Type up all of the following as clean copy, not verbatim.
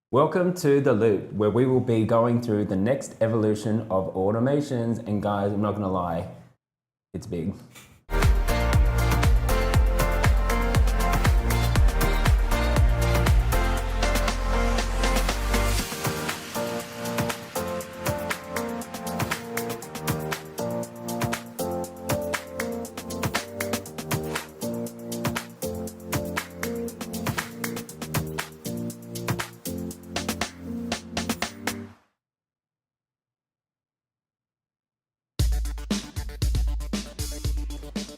Welcome to The Loop, where we will be going through the next evolution of automations. And guys, I'm not gonna lie, it's big.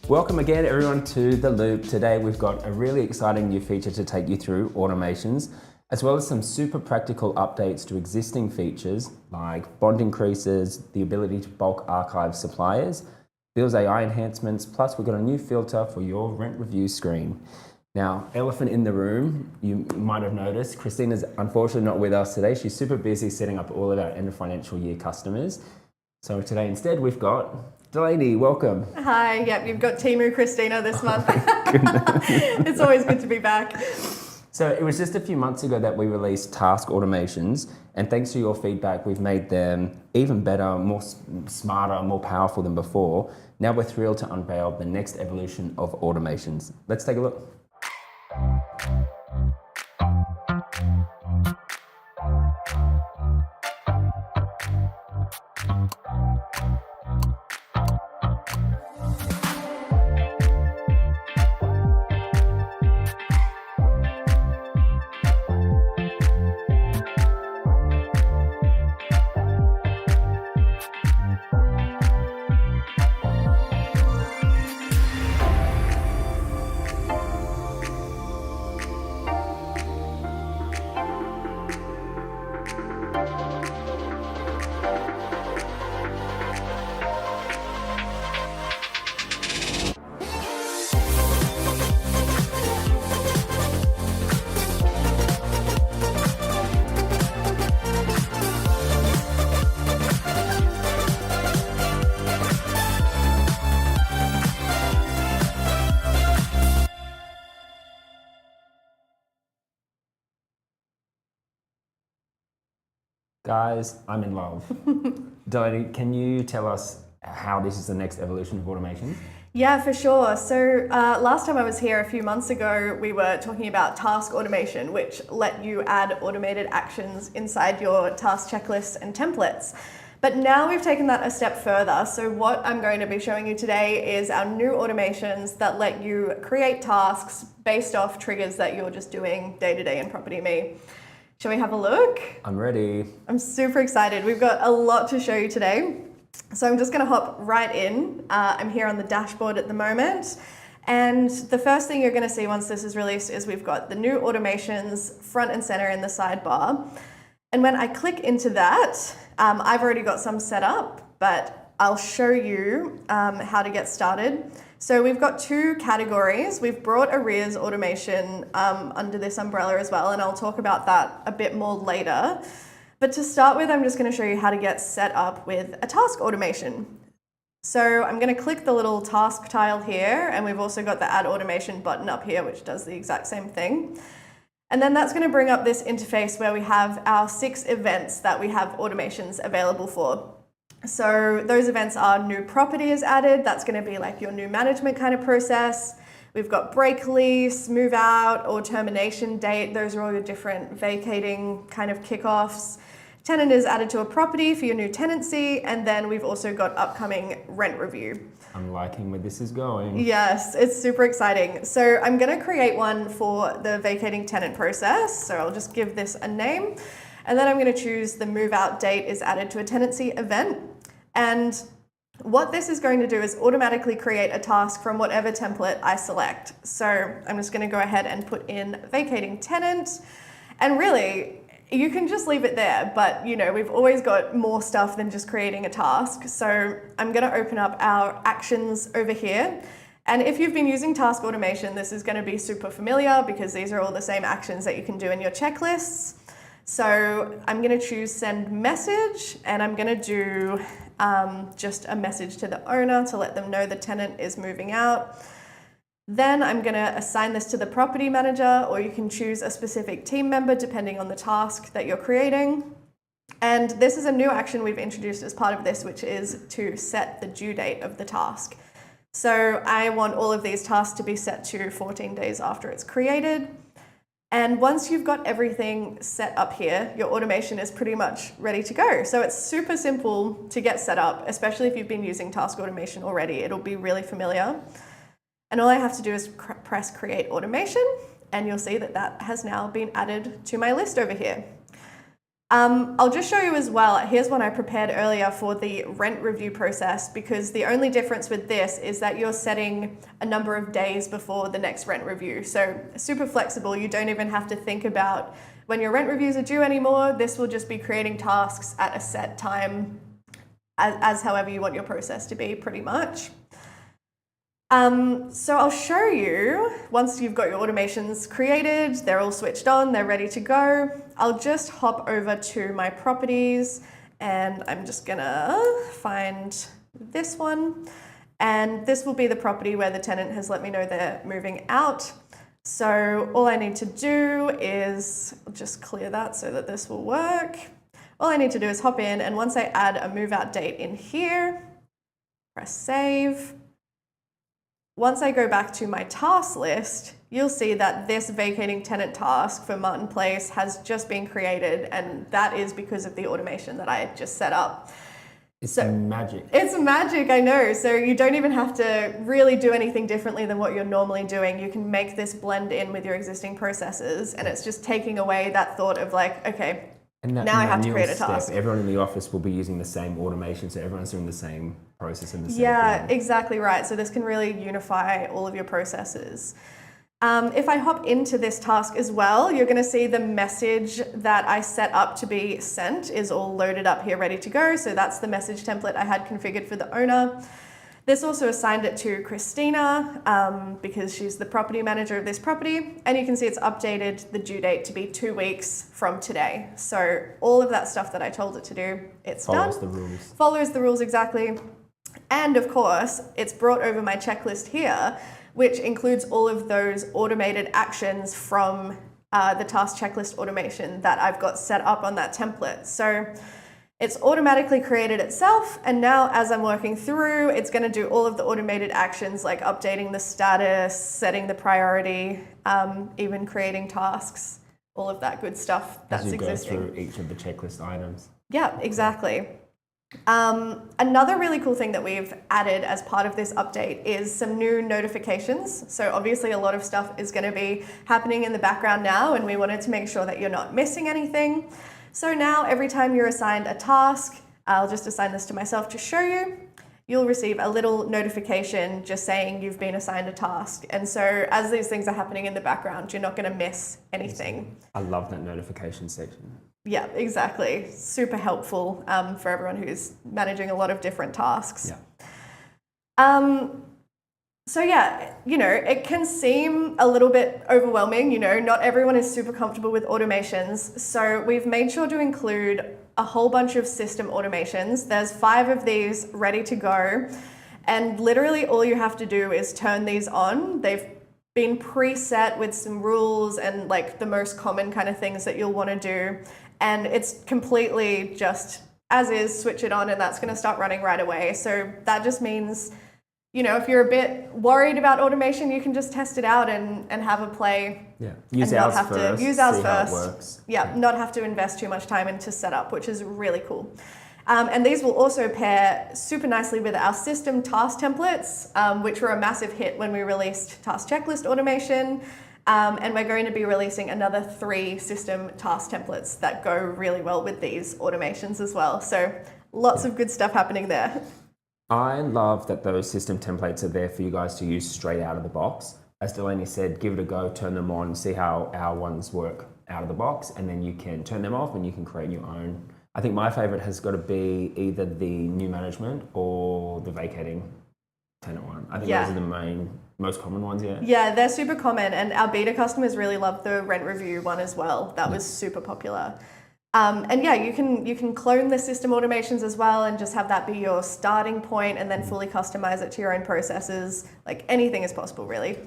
Welcome again everyone to The Loop. Today we've got a really exciting new feature to take you through automations, as well as some super practical updates to existing features like bond increases, the ability to bulk archive suppliers, Bill's AI enhancements, plus we've got a new filter for your rent review screen. Now, elephant in the room, you might have noticed, Christina's unfortunately not with us today. She's super busy setting up all of our end of financial year customers. So today instead we've got Delainey, welcome. Hi, yep, you've got Timu Christina this month. It's always good to be back. So it was just a few months ago that we released task automations, and thanks to your feedback, we've made them even better, more smarter, more powerful than before. Now we're thrilled to unveil the next evolution of automations. Let's take a look. Guys, I'm in love. Delaney, can you tell us how this is the next evolution of automation? Yeah, for sure. So last time I was here a few months ago, we were talking about task automation, which let you add automated actions inside your task checklists and templates. But now we've taken that a step further. So what I'm going to be showing you today is our new automations that let you create tasks based off triggers that you're just doing day to day in Property Me. Shall we have a look? I'm ready. I'm super excited. We've got a lot to show you today. So I'm just going to hop right in. I'm here on the dashboard at the moment. And the first thing you're going to see once this is released is we've got the new automations front and center in the sidebar. And when I click into that, I've already got some set up, but I'll show you how to get started. So we've got two categories. We've brought Arrears automation under this umbrella as well, and I'll talk about that a bit more later. But to start with, I'm just going to show you how to get set up with a task automation. So I'm going to click the little task tile here, and we've also got the add automation button up here, which does the exact same thing. And then that's going to bring up this interface where we have our 6 events that we have automations available for. So those events are new property is added. That's going to be like your new management kind of process. We've got break lease, move out, or termination date. Those are all your different vacating kind of kickoffs. Tenant is added to a property for your new tenancy. And then we've also got upcoming rent review. I'm liking where this is going. Yes, it's super exciting. So I'm going to create one for the vacating tenant process. So I'll just give this a name. And then I'm going to choose the move out date is added to a tenancy event. And what this is going to do is automatically create a task from whatever template I select. So I'm just going to go ahead and put in vacating tenant. And really, you can just leave it there. But you know, we've always got more stuff than just creating a task. So I'm going to open up our actions over here. And if you've been using task automation, this is going to be super familiar because these are all the same actions that you can do in your checklists. So I'm going to choose send message, and I'm going to do just a message to the owner to let them know the tenant is moving out. Then I'm going to assign this to the property manager, or you can choose a specific team member depending on the task that you're creating. And this is a new action we've introduced as part of this, which is to set the due date of the task. So I want all of these tasks to be set to 14 days after it's created. And once you've got everything set up here, your automation is pretty much ready to go. So it's super simple to get set up, especially if you've been using task automation already. It'll be really familiar. And all I have to do is press create automation, and you'll see that that has now been added to my list over here. I'll just show you as well, here's one I prepared earlier for the rent review process, because the only difference with this is that you're setting a number of days before the next rent review. So super flexible, you don't even have to think about when your rent reviews are due anymore. This will just be creating tasks at a set time, as however you want your process to be, pretty much. So I'll show you, once you've got your automations created, they're all switched on, they're ready to go. I'll just hop over to my properties, and I'm just gonna find this one. And this will be the property where the tenant has let me know they're moving out. So all I need to do is just clear that so that this will work. All I need to do is hop in, and once I add a move out date in here, press save. Once I go back to my task list, you'll see that this vacating tenant task for Martin Place has just been created, and that is because of the automation that I had just set up. It's magic. It's magic, I know. So you don't even have to really do anything differently than what you're normally doing. You can make this blend in with your existing processes, and it's just taking away that thought of like, okay, now I have to create a task. Everyone in the office will be using the same automation, so everyone's doing the same process in the same thing. Exactly right. So this can really unify all of your processes. If I hop into this task as well, you're going to see the message that I set up to be sent is all loaded up here, ready to go. So that's the message template I had configured for the owner. This also assigned it to Christina because she's the property manager of this property. And you can see it's updated the due date to be 2 weeks from today. So all of that stuff that I told it to do, it's done. Follows the rules. Follows the rules, exactly. And of course, it's brought over my checklist here, which includes all of those automated actions from the task checklist automation that I've got set up on that template. So it's automatically created itself, and now as I'm working through, it's going to do all of the automated actions like updating the status, setting the priority, even creating tasks, all of that good stuff that's existing. As you go through each of the checklist items. Yeah, exactly. Another really cool thing that we've added as part of this update is some new notifications. So obviously a lot of stuff is going to be happening in the background now, and we wanted to make sure that you're not missing anything. So now every time you're assigned a task, I'll just assign this to myself to show you, you'll receive a little notification just saying you've been assigned a task. And so as these things are happening in the background, you're not going to miss anything. I love that notification section. Yeah, exactly. Super helpful for everyone who's managing a lot of different tasks. Yeah. So yeah, it can seem a little bit overwhelming, not everyone is super comfortable with automations. So we've made sure to include a whole bunch of system automations. There's 5 of these ready to go. And literally all you have to do is turn these on. They've been preset with some rules and like the most common kind of things that you'll want to do. And it's completely just as is, switch it on, and that's going to start running right away. So that just means, if you're a bit worried about automation, you can just test it out and have a play. Yeah, use ours first. Use ours see first. How it works. Yeah, not have to invest too much time into setup, which is really cool. And these will also pair super nicely with our system task templates, which were a massive hit when we released task checklist automation. And we're going to be releasing another 3 system task templates that go really well with these automations as well. So lots of good stuff happening there. I love that those system templates are there for you guys to use straight out of the box. As Delainey said, give it a go, turn them on, see how our ones work out of the box, and then you can turn them off and you can create your own. I think my favorite has got to be either the new management or the vacating tenant one. I think those are the most common ones, yeah. Yeah, they're super common, and our beta customers really love the rent review one as well. That was super popular. And yeah, you can clone the system automations as well and just have that be your starting point and then fully customize it to your own processes. Like anything is possible, really.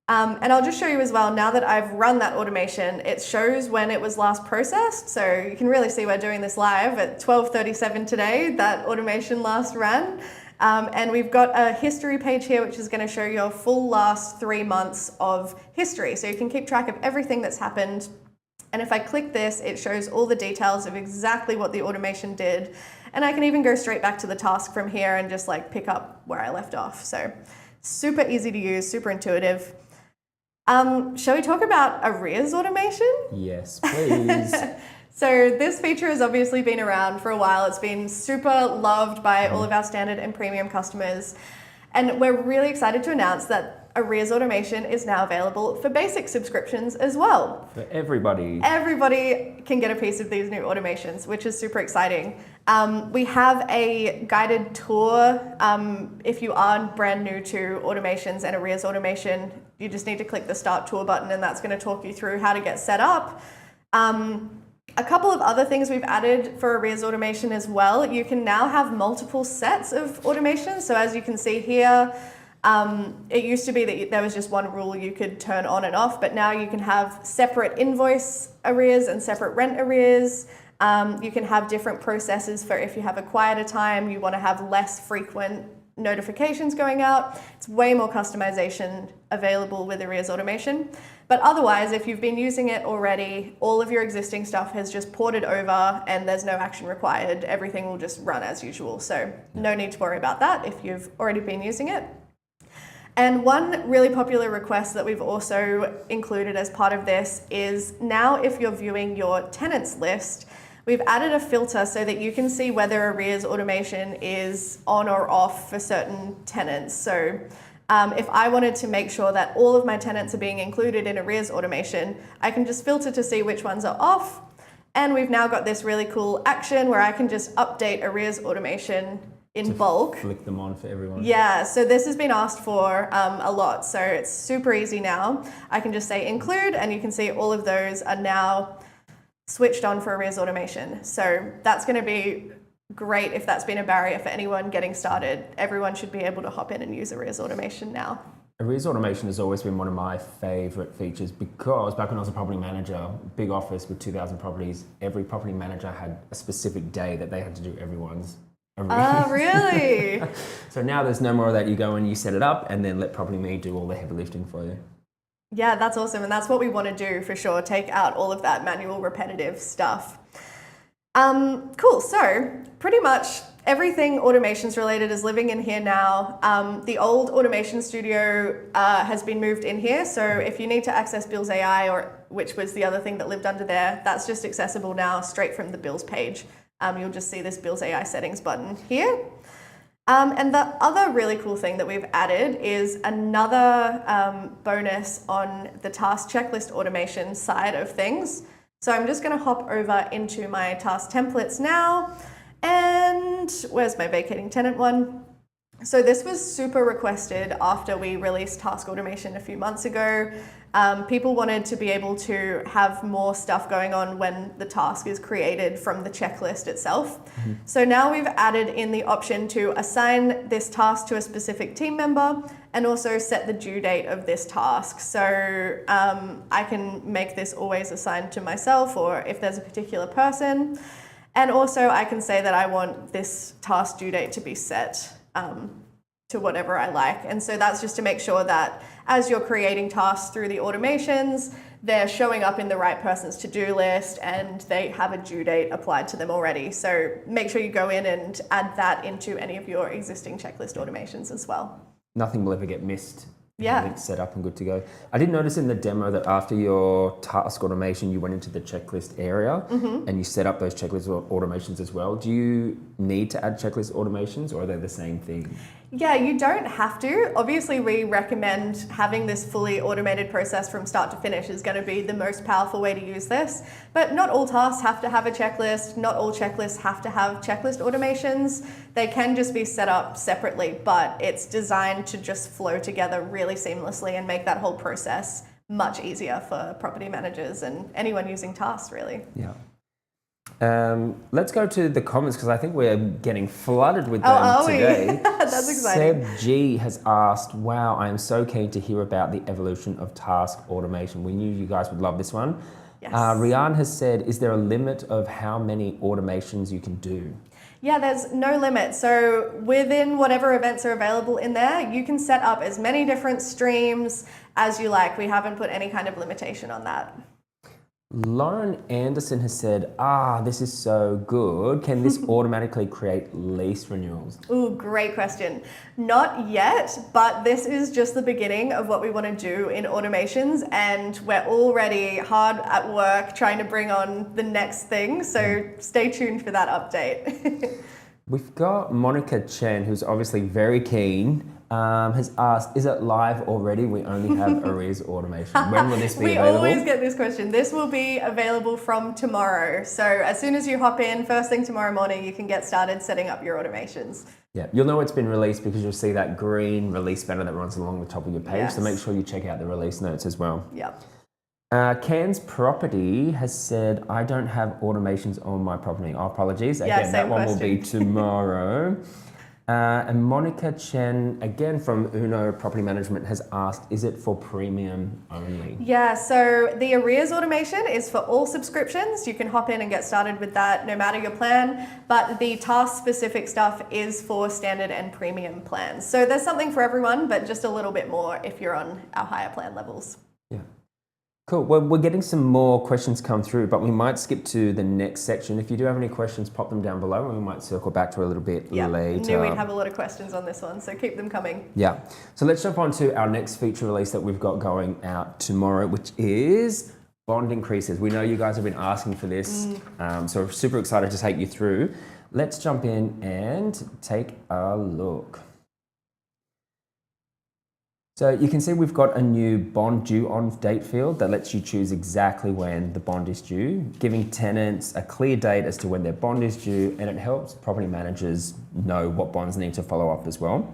And I'll just show you as well, now that I've run that automation, it shows when it was last processed. So you can really see we're doing this live at 12:37 today, that automation last ran. And we've got a history page here, which is going to show your full last 3 months of history. So you can keep track of everything that's happened. And if I click this, it shows all the details of exactly what the automation did. And I can even go straight back to the task from here and just like pick up where I left off. So super easy to use, super intuitive. Shall we talk about Arrears automation? Yes, please. So this feature has obviously been around for a while. It's been super loved by all of our standard and premium customers. And we're really excited to announce that Arrears automation is now available for basic subscriptions as well. For everybody. Everybody can get a piece of these new automations, which is super exciting. We have a guided tour. If you are brand new to automations and Arrears automation, you just need to click the Start Tour button and that's going to talk you through how to get set up. A couple of other things we've added for Arrears automation as well. You can now have multiple sets of automation. So as you can see here, it used to be that there was just one rule you could turn on and off, but now you can have separate invoice arrears and separate rent arrears. You can have different processes for if you have a quieter time, you want to have less frequent notifications going out. It's way more customization available with Arrears automation. But otherwise, if you've been using it already, all of your existing stuff has just ported over and there's no action required. Everything will just run as usual. So no need to worry about that if you've already been using it. And one really popular request that we've also included as part of this is now if you're viewing your tenants list, we've added a filter so that you can see whether Arrears automation is on or off for certain tenants. So if I wanted to make sure that all of my tenants are being included in Arrears automation, I can just filter to see which ones are off. And we've now got this really cool action where I can just update Arrears automation in bulk. Flick them on for everyone. Yeah, so this has been asked for a lot. So it's super easy now. I can just say include and you can see all of those are now switched on for Arrears automation. So that's going to be great if that's been a barrier for anyone getting started. Everyone should be able to hop in and use Arrears automation now. Arrears automation has always been one of my favorite features because back when I was a property manager, big office with 2,000 properties, every property manager had a specific day that they had to do everyone's arrears. Oh, really? So now there's no more of that. You go and you set it up and then let Property Me do all the heavy lifting for you. Yeah, that's awesome. And that's what we want to do for sure. Take out all of that manual repetitive stuff. Cool. So pretty much everything automations related is living in here now. The old automation studio has been moved in here. So if you need to access Bills AI, or which was the other thing that lived under there, that's just accessible now straight from the Bills page. You'll just see this Bills AI settings button here. And the other really cool thing that we've added is another bonus on the task checklist automation side of things. So I'm just going to hop over into my task templates now. And where's my vacating tenant one? So this was super requested after we released task automation a few months ago. People wanted to be able to have more stuff going on when the task is created from the checklist itself. Mm-hmm. So now we've added in the option to assign this task to a specific team member and also set the due date of this task. So I can make this always assigned to myself or if there's a particular person. And also I can say that I want this task due date to be set to whatever I like. And so that's just to make sure that as you're creating tasks through the automations, they're showing up in the right person's to-do list and they have a due date applied to them already. So make sure you go in and add that into any of your existing checklist automations as well. Nothing will ever get missed. Yeah. It's set up and good to go. I did notice in the demo that after your task automation, you went into the checklist area and you set up those checklist automations as well. Do you need to add checklist automations or are they the same thing? Yeah, you don't have to. Obviously, we recommend having this fully automated process from start to finish is going to be the most powerful way to use this. But not all tasks have to have a checklist. Not all checklists have to have checklist automations. They can just be set up separately, but it's designed to just flow together really seamlessly and make that whole process much easier for property managers and anyone using tasks, really. Yeah. Let's go to the comments because I think we're getting flooded with them are we? today. That's exciting. Seb G has asked, wow, I am so keen to hear about the evolution of task automation. We knew you guys would love this one. Yes. Rian has said, is there a limit of how many automations you can do? Yeah, there's no limit. So within whatever events are available in there, you can set up as many different streams as you like. We haven't put any kind of limitation on that. Lauren Anderson has said, this is so good. Can this automatically create lease renewals? Ooh, great question. Not yet, but this is just the beginning of what we want to do in automations, and we're already hard at work trying to bring on the next thing. So stay tuned for that update. We've got Monica Chen, who's obviously very keen, has asked, is it live already? We only have Arrears automation. When will this be available? We always get this question. This will be available from tomorrow. So as soon as you hop in, first thing tomorrow morning, you can get started setting up your automations. Yeah, you'll know it's been released because you'll see that green release banner that runs along the top of your page. Yes. So make sure you check out the release notes as well. Yep. Cairns Property has said, I don't have automations on my property. Oh, apologies. Yeah, again, that one question. will be tomorrow. And Monica Chen, again from Uno Property Management, has asked, is it for premium only? Yeah, so the Arrears automation is for all subscriptions. You can hop in and get started with that no matter your plan, but the task-specific stuff is for standard and premium plans. So there's something for everyone, but just a little bit more if you're on our higher plan levels. Yeah. Cool. Well, we're getting some more questions come through, but we might skip to the next section. If you do have any questions, pop them down below and we might circle back to a little bit later. I knew we'd have a lot of questions on this one, so keep them coming. Yeah. So let's jump on to our next feature release that we've got going out tomorrow, which is bond increases. We know you guys have been asking for this, so we're super excited to take you through. Let's jump in and take a look. So you can see we've got a new bond due on date field that lets you choose exactly when the bond is due, giving tenants a clear date as to when their bond is due, and it helps property managers know what bonds need to follow up as well.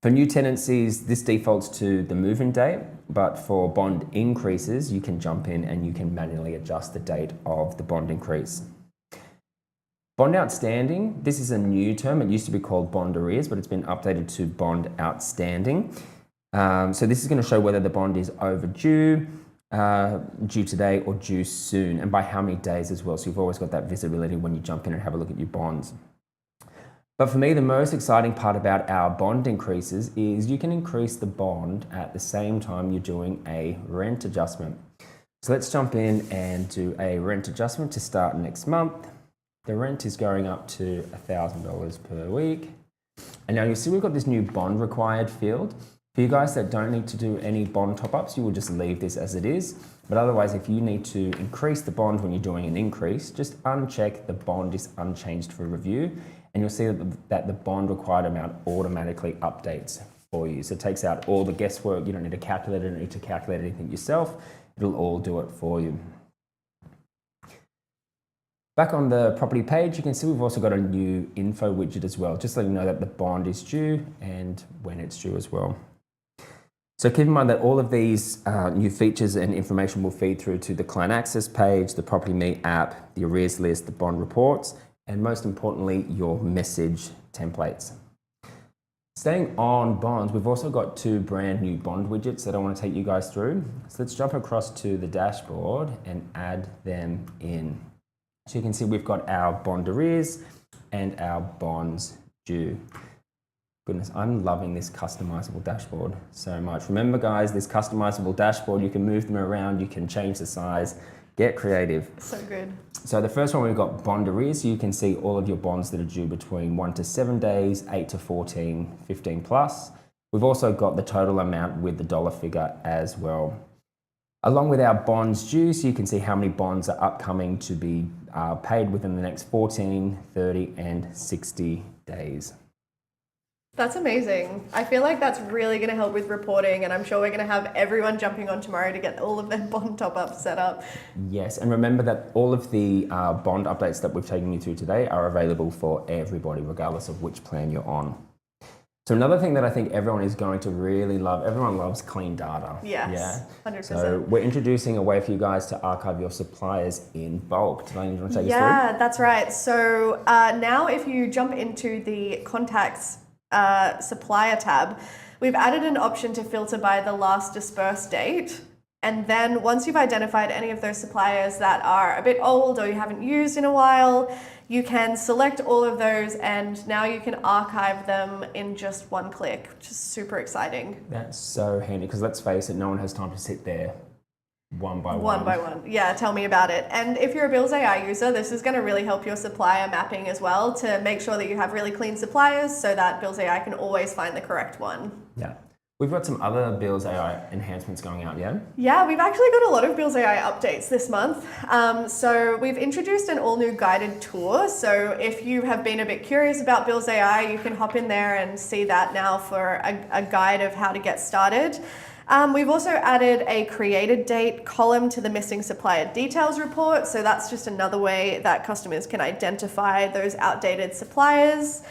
For new tenancies, this defaults to the move-in date, but for bond increases, you can jump in and you can manually adjust the date of the bond increase. Bond outstanding, this is a new term. It used to be called bond arrears, but it's been updated to bond outstanding. So this is going to show whether the bond is overdue, due today or due soon, and by how many days as well. So you've always got that visibility when you jump in and have a look at your bonds. But for me, the most exciting part about our bond increases is you can increase the bond at the same time you're doing a rent adjustment. So let's jump in and do a rent adjustment to start next month. The rent is going up to $1,000 per week. And now you see we've got this new bond required field. For you guys that don't need to do any bond top-ups, you will just leave this as it is. But otherwise, if you need to increase the bond when you're doing an increase, just uncheck the bond is unchanged for review, and you'll see that the bond required amount automatically updates for you. So it takes out all the guesswork. You don't need a calculator, you don't need to calculate anything yourself. It'll all do it for you. Back on the property page, you can see we've also got a new info widget as well, just letting you know that the bond is due and when it's due as well. So keep in mind that all of these new features and information will feed through to the client access page, the Property Me app, the arrears list, the bond reports, and most importantly, your message templates. Staying on bonds, we've also got two brand new bond widgets that I want to take you guys through. So let's jump across to the dashboard and add them in. So you can see we've got our bond arrears and our bonds due. Goodness, I'm loving this customizable dashboard so much. Remember guys, this customizable dashboard, you can move them around, you can change the size, get creative. So good. So the first one, we've got bond arrears. So you can see all of your bonds that are due between 1 to 7 days, 8 to 14, 15 plus. We've also got the total amount with the dollar figure as well. Along with our bonds due, so you can see how many bonds are upcoming to be paid within the next 14, 30, and 60 days. That's amazing. I feel like that's really going to help with reporting, and I'm sure we're going to have everyone jumping on tomorrow to get all of their bond top-ups set up. Yes, and remember that all of the bond updates that we've taken you through today are available for everybody, regardless of which plan you're on. So So another thing that I think everyone is going to really love, everyone loves clean data. Yes, Yeah. 100%. So we're introducing a way for you guys to archive your suppliers in bulk. Delainey, do you want to take us through? Yeah, that's right. So now if you jump into the contacts supplier tab, we've added an option to filter by the last dispersed date. And then once you've identified any of those suppliers that are a bit old or you haven't used in a while, you can select all of those and now you can archive them in just one click, which is super exciting. That's so handy because let's face it, no one has time to sit there one by one. One by one. Yeah, tell me about it. And if you're a Bills AI user, this is going to really help your supplier mapping as well to make sure that you have really clean suppliers so that Bills AI can always find the correct one. Yeah. We've got some other Bills AI enhancements going out, yeah? Yeah, we've actually got a lot of Bills AI updates this month. So we've introduced an all new guided tour. So if you have been a bit curious about Bills AI, you can hop in there and see that now for a guide of how to get started. We've also added a created date column to the missing supplier details report. So that's just another way that customers can identify those outdated suppliers.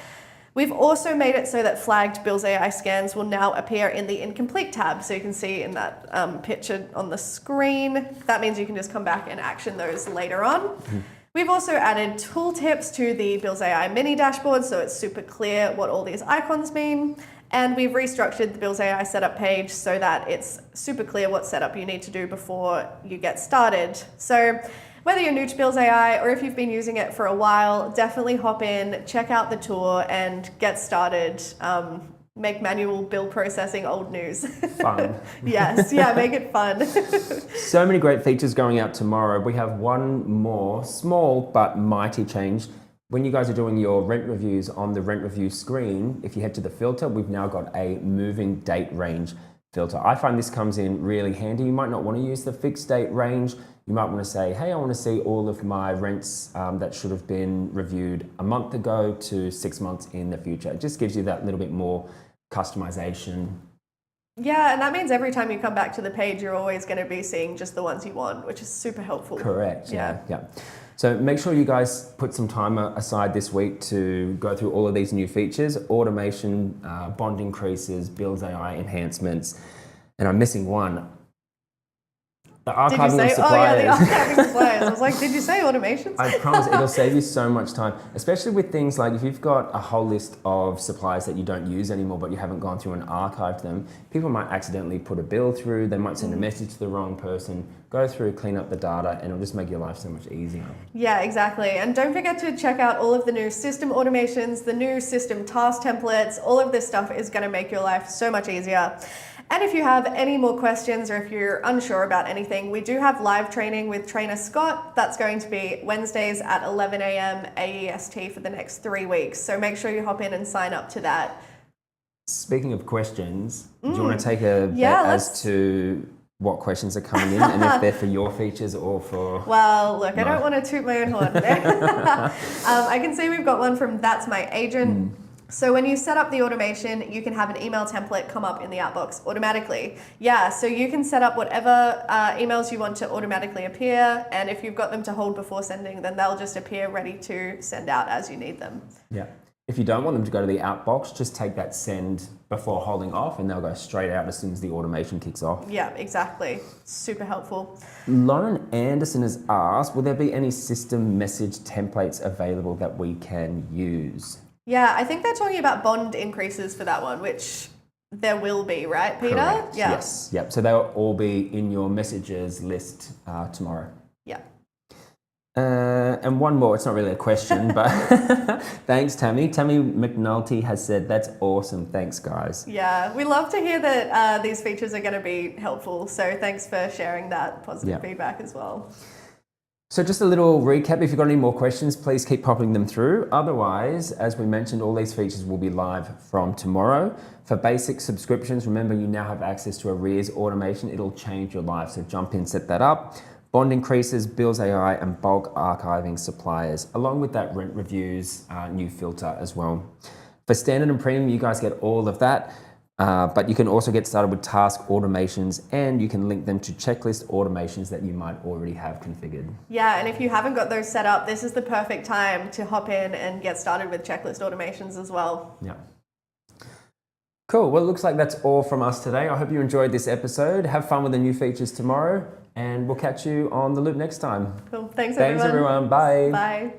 We've also made it so that flagged Bills AI scans will now appear in the incomplete tab. So you can see in that picture on the screen. That means you can just come back and action those later on. Mm-hmm. We've also added tooltips to the Bills AI mini dashboard, so it's super clear what all these icons mean. And we've restructured the Bills AI setup page so that it's super clear what setup you need to do before you get started. So whether you're new to Bills AI or if you've been using it for a while, definitely hop in, check out the tour and get started. Make manual bill processing old news. Fun. Yes, yeah, make it fun. So many great features going out tomorrow. We have one more small but mighty change. When you guys are doing your rent reviews on the rent review screen, if you head to the filter, we've now got a moving date range filter. I find this comes in really handy. You might not want to use the fixed date range. You might want to say, hey, I want to see all of my rents that should have been reviewed a month ago to 6 months in the future. It just gives you that little bit more customization. Yeah, and that means every time you come back to the page, you're always going to be seeing just the ones you want, which is super helpful. Correct, yeah. So make sure you guys put some time aside this week to go through all of these new features, automation, bond increases, Bills AI enhancements, and I'm missing one. The archiving of suppliers. Oh yeah, the archiving suppliers. I was like, did you say automations? I promise it'll save you so much time, especially with things like if you've got a whole list of suppliers that you don't use anymore, but you haven't gone through and archived them. People might accidentally put a bill through, they might send a message to the wrong person, go through, clean up the data, and it'll just make your life so much easier. Yeah, exactly. And don't forget to check out all of the new system automations, the new system task templates. All of this stuff is going to make your life so much easier. And if you have any more questions or if you're unsure about anything, we do have live training with trainer Scott. That's going to be Wednesdays at 11 a.m. AEST for the next 3 weeks. So make sure you hop in and sign up to that. Speaking of questions, do you want to take a bet as to what questions are coming in and if they're for your features or for... Well, look, I don't want to toot my own horn there. I can see we've got one from That's My Agent. So when you set up the automation, you can have an email template come up in the outbox automatically. Yeah, so you can set up whatever emails you want to automatically appear, and if you've got them to hold before sending, then they'll just appear ready to send out as you need them. Yeah. If you don't want them to go to the outbox, just take that send before holding off and they'll go straight out as soon as the automation kicks off. Yeah, exactly. Super helpful. Lauren Anderson has asked, will there be any system message templates available that we can use? Yeah, I think they're talking about bond increases for that one, which there will be, right, Peter? Correct. Yeah. Yes. Yep. So they'll all be in your messages list tomorrow. Yeah. And one more, it's not really a question, but thanks, Tammy. Tammy McNulty has said, that's awesome. Thanks, guys. Yeah, we love to hear that these features are going to be helpful. So thanks for sharing that positive feedback as well. So just a little recap, if you've got any more questions, please keep popping them through. Otherwise, as we mentioned, all these features will be live from tomorrow. For basic subscriptions, remember you now have access to Arrears automation. It'll change your life, so jump in, set that up. Bond increases, Bills AI, and bulk archiving suppliers, along with that rent reviews new filter as well. For standard and premium, you guys get all of that. But you can also get started with task automations and you can link them to checklist automations that you might already have configured. Yeah, and if you haven't got those set up, this is the perfect time to hop in and get started with checklist automations as well. Yeah. Cool. Well, it looks like that's all from us today. I hope you enjoyed this episode. Have fun with the new features tomorrow, and we'll catch you on the loop next time. Cool. Thanks Thanks, everyone. Bye. Bye.